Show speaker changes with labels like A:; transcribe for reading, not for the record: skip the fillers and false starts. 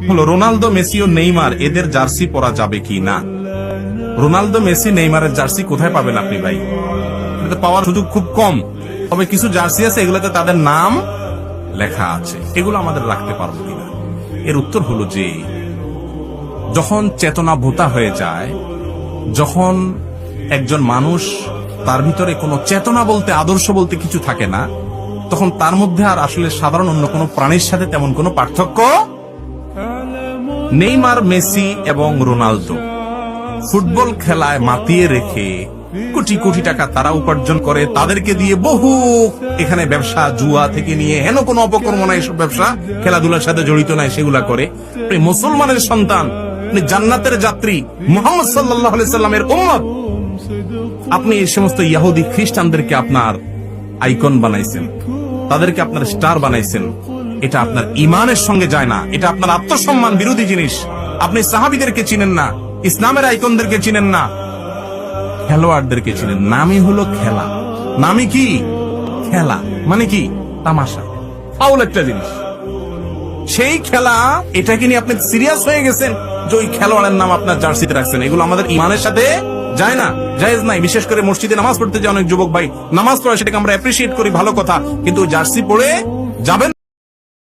A: হলো Ronaldo, Messi ও Neymar এদের jersey পরা যাবে কি না? রোনালদো, মেসি, নেইমারের জার্সি কোথায় পাবেন আপনি ভাই? এটা পাওয়ার সুযোগ খুব কম। তবে কিছু জার্সি আছে এগুলোতে তাদের নাম লেখা আছে, এগুলো আমাদের রাখতে পারবো কিনা? এর উত্তর হলো যে যখন চেতনা ভোতা হয়ে যায়, যখন একজন মানুষ তার ভিতরে কোনো চেতনা বলতে, আদর্শ বলতে কিছু থাকে না, তখন তার মধ্যে আর আসলে সাধারণ অন্য কোনো প্রাণীর সাথে তেমন কোনো পার্থক্য। নেইমার, মেসি এবং রোনালদো ফুটবল খেলায় মাতিয়ে রেখে কোটি কোটি টাকা তারা উপার্জন করে, তাদেরকে দিয়ে বহু এখানে ব্যবসা, জুয়া থেকে নিয়ে হেন কোনো অপকর্ম নাই, সব ব্যবসা খেলাধুলার সাথে জড়িত নাই, সেগুলা করে। মুসলমানের সন্তান, জান্নাতের যাত্রী, মুহাম্মদ সাল্লাল্লাহু আলাইহি সাল্লামের উম্মত, আপনি এই সমস্ত ইহুদি খ্রিস্টানদেরকে আপনার আইকন বানাইছেন, তাদেরকে আপনার স্টার বানাইছেন। এটা আপনার ইমানের সঙ্গে যায় না, এটা আপনার আত্মসম্মান বিরোধী জিনিস। আপনি সাহাবীদেরকে চিনেন না, ইসলামের আইকনদেরকে চিনেন না, খেলোয়াড়দেরকে চিনেন। নামই হলো খেলা। নামই কি? খেলা মানে কি? তামাশা, ফাউল একটা জিনিস। সেই খেলা, এটাকে নিয়ে আপনি সিরিয়াস হয়ে গেছেন যে ওই খেলোয়াড়ের নাম আপনার জার্সিতে রাখছেন। এগুলো আমাদের ইমানের সাথে যায় না, জায়েজ নাই। বিশেষ করে মসজিদে নামাজ পড়তে যে অনেক যুবক ভাই নামাজ পড়ে, সেটাকে আমরা অ্যাপ্রিসিয়েট করি, ভালো কথা, কিন্তু জার্সি পড়ে যাবেন